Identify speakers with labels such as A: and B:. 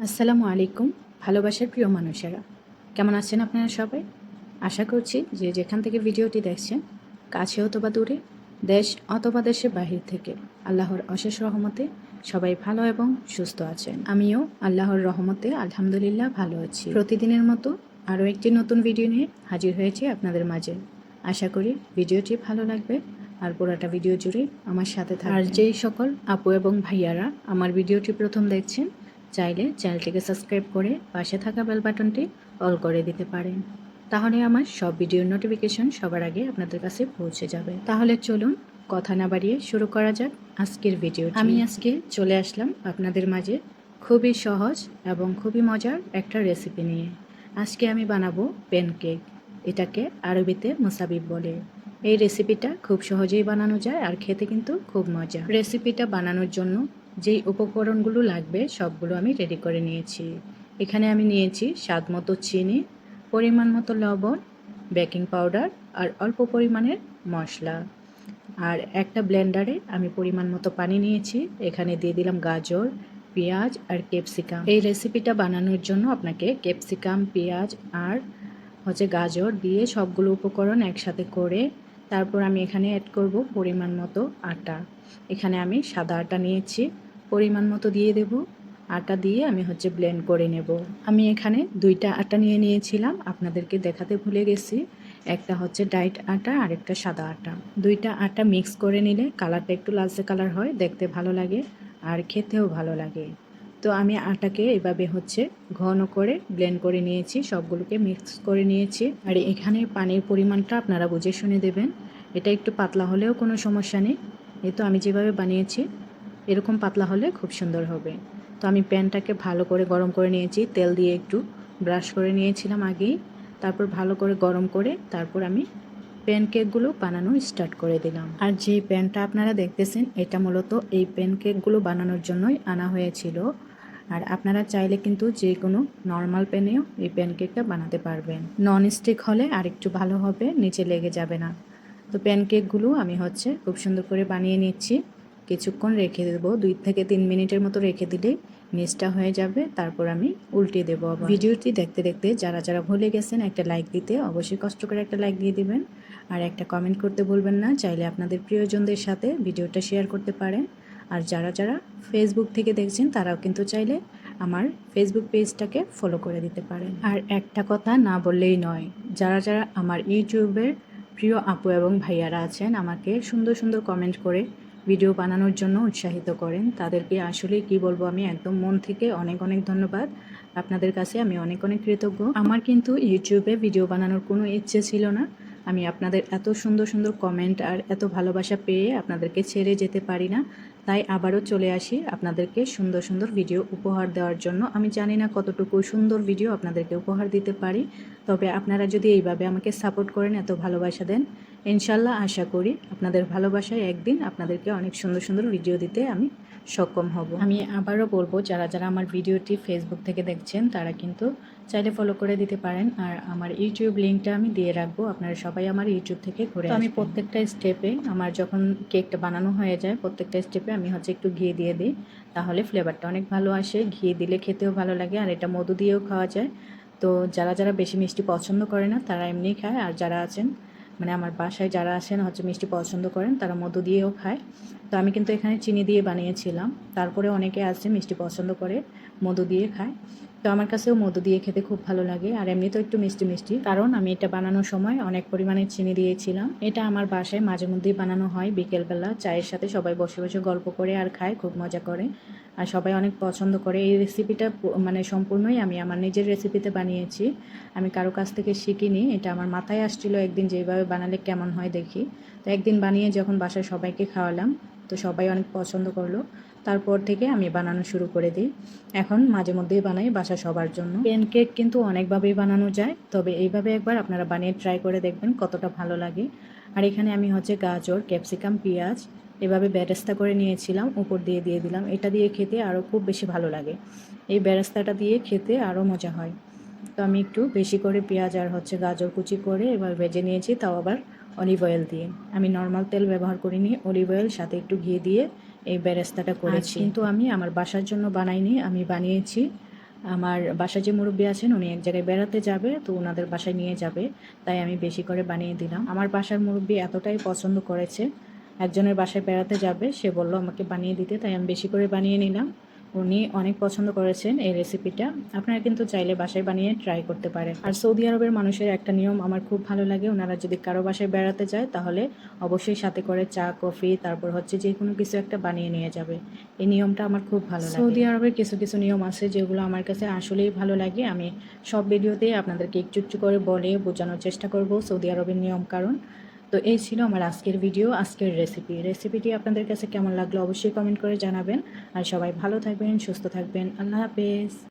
A: আসসালামু আলাইকুম। ভালোবাসার প্রিয় মানুষেরা, কেমন আছেন আপনারা সবাই? আশা করছি যে যেখান থেকে ভিডিওটি দেখছেন, কাছে অথবা দূরে, দেশ অথবা দেশের বাহির থেকে, আল্লাহর অশেষ রহমতে সবাই ভালো এবং সুস্থ আছেন। আমিও আল্লাহর রহমতে আলহামদুলিল্লাহ ভালো আছি। প্রতিদিনের মতো আরও একটি নতুন ভিডিও নিয়ে হাজির হয়েছি আপনাদের মাঝে। আশা করি ভিডিওটি ভালো লাগবে আর পুরোটা ভিডিও জুড়ে আমার সাথে থাকবেন। আর যেই সকল আপু এবং ভাইয়ারা আমার ভিডিওটি প্রথম দেখছেন, চাইলে চ্যানেলটিকে সাবস্ক্রাইব করে পাশে থাকা বেল বাটনটি অল করে দিতে পারেন। তাহলে আমার সব ভিডিওর নোটিফিকেশন সবার আগে আপনাদের কাছে পৌঁছে যাবে। তাহলে চলুন কথা না বাড়িয়ে শুরু করা যাক আজকের ভিডিও। আমি আজকে চলে আসলাম আপনাদের মাঝে খুবই সহজ এবং খুবই মজার একটা রেসিপি নিয়ে। আজকে আমি বানাবো প্যানকেক। এটাকে আরবিতে মুসাবিব বলে। এই রেসিপিটা খুব সহজেই বানানো যায় আর খেতে কিন্তু খুব মজা। রেসিপিটা বানানোর জন্য যেই উপকরণগুলো লাগবে সবগুলো আমি রেডি করে নিয়েছি। এখানে আমি নিয়েছি স্বাদ মতো চিনি, পরিমাণ মতো লবণ, বেকিং পাউডার আর অল্প পরিমাণের মশলা। আর একটা ব্লেন্ডারে আমি পরিমাণ মতো পানি নিয়েছি। এখানে দিয়ে দিলাম গাজর, পেঁয়াজ আর ক্যাপসিকাম। এই রেসিপিটা বানানোর জন্য আপনাকে ক্যাপসিকাম, পেঁয়াজ আর গাজর দিয়ে সবগুলো উপকরণ একসাথে করে তারপর আমি এখানে অ্যাড করব পরিমাণ মতো আটা। এখানে আমি সাদা আটা নিয়েছি, পরিমাণ মতো দিয়ে দেব। আটা দিয়ে আমি ব্লেন্ড করে নেব। আমি এখানে দুইটা আটা নিয়ে নিয়েছিলাম, আপনাদেরকে দেখাতে ভুলে গেছি। একটা ডাইট আটা আর একটা সাদা আটা। দুইটা আটা মিক্স করে নিলে কালারটা একটু লালচে কালার হয়, দেখতে ভালো লাগে আর খেতেও ভালো লাগে। তো আমি আটাকে এভাবে ঘন করে ব্লেন্ড করে নিয়েছি, সবগুলোকে মিক্স করে নিয়েছি। আর এখানে পানির পরিমাণটা আপনারা বুঝে শুনে দেবেন। এটা একটু পাতলা হলেও কোনো সমস্যা নেই। এই তো আমি যেভাবে বানিয়েছি এরকম পাতলা হলে খুব সুন্দর হবে। তো আমি প্যানটাকে ভালো করে গরম করে নিয়েছি, তেল দিয়ে একটু ব্রাশ করে নিয়েছিলাম আগেই। তারপর ভালো করে গরম করে তারপর আমি প্যানকেকগুলো বানানো স্টার্ট করে দিলাম। আর যে প্যানটা আপনারা দেখতেছেন এটা মূলত এই প্যানকেকগুলো বানানোর জন্যই আনা হয়েছিল। আর আপনারা চাইলে কিন্তু যে কোনো নর্মাল প্যানেও এই প্যানকেকটা বানাতে পারবেন। নন স্টিক হলে আরেকটু ভালো হবে, নিচে লেগে যাবে না। তো প্যানকেকগুলো আমি খুব সুন্দর করে বানিয়ে নিচ্ছি। কিছুক্ষণ রেখে দেবো, 2 থেকে 3 মিনিটের মতো রেখে দিলেই নিচটা হয়ে যাবে। তারপর আমি উল্টে দেবো আবার। ভিডিওটি দেখতে দেখতে যারা যারা ভুলে গেছেন একটা লাইক দিতে, অবশ্যই কষ্ট করে একটা লাইক দিয়ে দিবেন। আর একটা কমেন্ট করতে ভুলবেন না। চাইলে আপনাদের প্রিয়জনদের সাথে ভিডিওটা শেয়ার করতে পারেন। আর যারা যারা ফেসবুক থেকে দেখছেন তারাও কিন্তু চাইলে আমার ফেসবুক পেজটাকে ফলো করে দিতে পারেন। আর একটা কথা না বললেই নয়, যারা যারা আমার ইউটিউবের প্রিয় আপু এবং ভাইয়ারা আছেন, আমাকে সুন্দর সুন্দর কমেন্ট করে ভিডিও বানানোর জন্য উৎসাহিত করেন, তাদেরকে আসলে কি বলবো, আমি একদম মন থেকে অনেক অনেক ধন্যবাদ। আপনাদের কাছে আমি অনেক অনেক কৃতজ্ঞ। আমার কিন্তু ইউটিউবে ভিডিও বানানোর কোনো ইচ্ছে ছিল না। আমি আপনাদের এত সুন্দর সুন্দর কমেন্ট আর এত ভালোবাসা পেয়ে আপনাদেরকে ছেড়ে যেতে পারি না। তাই আবারও চলে আসি আপনাদেরকে সুন্দর সুন্দর ভিডিও উপহার দেওয়ার জন্য। আমি জানি না কতটুকু সুন্দর ভিডিও আপনাদেরকে উপহার দিতে পারি, তবে আপনারা যদি এইভাবে আমাকে সাপোর্ট করেন, এত ভালোবাসা দেন, ইনশাল্লাহ আশা করি আপনাদের ভালোবাসায় একদিন আপনাদেরকে অনেক সুন্দর সুন্দর ভিডিও দিতে আমি সক্ষম হব। আমি আবারও বলবো, যারা যারা আমার ভিডিওটি ফেসবুক থেকে দেখছেন তারা কিন্তু চাইলে ফলো করে দিতে পারেন। আর আমার ইউটিউব লিঙ্কটা আমি দিয়ে রাখবো, আপনারা সবাই আমার ইউটিউব থেকে ঘুরে আসবেন। আমি প্রত্যেকটা স্টেপে আমার যখন কেকটা বানানো হয়ে যায়, প্রত্যেকটা স্টেপে আমি একটু ঘি দিয়ে দিই, তাহলে ফ্লেভারটা অনেক ভালো আসে। ঘি দিলে খেতেও ভালো লাগে, আর এটা মধু দিয়েও খাওয়া যায়। তো যারা যারা বেশি মিষ্টি পছন্দ করে না তারা এমনিই খায়, আর যারা আছেন আমার বাসায় যারা আসেন মিষ্টি পছন্দ করেন তারা মধু দিয়েও খায়। তো আমি কিন্তু এখানে চিনি দিয়ে বানিয়েছিলাম, তারপরে অনেকে আছে মিষ্টি পছন্দ করে মধু দিয়ে খায়। তো আমার কাছেও মধু দিয়ে খেতে খুব ভালো লাগে, আর এমনিতেও একটু মিষ্টি মিষ্টি, কারণ আমি এটা বানানোর সময় অনেক পরিমাণে চিনি দিয়েছিলাম। এটা আমার বাসায় মাঝে মধ্যেই বানানো হয়, বিকেলবেলা চায়ের সাথে সবাই বসে বসে গল্প করে আর খায়, খুব মজা করে, আর সবাই অনেক পছন্দ করে। এই রেসিপিটা সম্পূর্ণই আমি আমার নিজের রেসিপিতে বানিয়েছি, আমি কারো কাছ থেকে শিখিনি। এটা আমার মাথায় আসছিল একদিন যেভাবে বানালে কেমন হয় দেখি। তো একদিন বানিয়ে যখন বাসায় সবাইকে খাওয়ালাম, তো সবাই অনেক পছন্দ করলো। তারপর থেকে আমি বানানো শুরু করে দিই। এখন মাঝে মধ্যেই বানাই বাসা সবার জন্য। প্যানকেক কিন্তু অনেকভাবেই বানানো যায়, তবে এইভাবে একবার আপনারা বানিয়ে ট্রাই করে দেখবেন কতটা ভালো লাগে। আর এখানে আমি গাজর, ক্যাপসিকাম, পেঁয়াজ এভাবে বেরেস্তা করে নিয়েছিলাম, উপর দিয়ে দিয়ে দিলাম। এটা দিয়ে খেতে আরও খুব বেশি ভালো লাগে, এই বেরেস্তাটা দিয়ে খেতে আরও মজা হয়। তো আমি একটু বেশি করে পেঁয়াজ আর গাজর কুচি করে এবার ভেজে নিয়েছি, তাও আবার অলিভ অয়েল দিয়ে। আমি নর্মাল তেল ব্যবহার করিনি, অলিভ অয়েল সাথে একটু ঘি দিয়ে এই বেরেস্তাটা করেছি। কিন্তু আমি আমার বাসার জন্য বানাইনি, আমি বানিয়েছি আমার বাসায় যে মুরব্বি আছেন উনি এক জায়গায় বেড়াতে যাবে, তো ওনাদের বাসায় নিয়ে যাবে, তাই আমি বেশি করে বানিয়ে দিলাম। আমার বাসার মুরব্বি এতটাই পছন্দ করেছে, একজনের বাসায় বেড়াতে যাবে, সে বলল আমাকে বানিয়ে দিতে, তাই আমি বেশি করে বানিয়ে নিলাম। উনি অনেক পছন্দ করেছেন এই রেসিপিটা। আপনারা কিন্তু চাইলে বাসায় বানিয়ে ট্রাই করতে পারেন। আর সৌদি আরবের মানুষের একটা নিয়ম আমার খুব ভালো লাগে, ওনারা যদি কারো বাসায় বেড়াতে যায় তাহলে অবশ্যই সাথে করে চা, কফি, তারপর হচ্ছে যে কোনো কিছু একটা বানিয়ে নিয়ে যাবে। এই নিয়মটা আমার খুব ভালো লাগে। সৌদি আরবের কিছু কিছু নিয়ম আছে যেগুলো আমার কাছে আসলেই ভালো লাগে। আমি সব ভিডিওতেই আপনাদেরকে একটু একটু করে বলে বোঝানোর চেষ্টা করব সৌদি আরবের নিয়ম কারণ। তো এই ছিল আমার আজকের ভিডিও, আজকের রেসিপিটি আপনাদের কাছে কেমন লাগলো অবশ্যই কমেন্ট করে জানাবেন। আর সবাই ভালো থাকবেন, সুস্থ থাকবেন। আল্লাহ হাফেজ।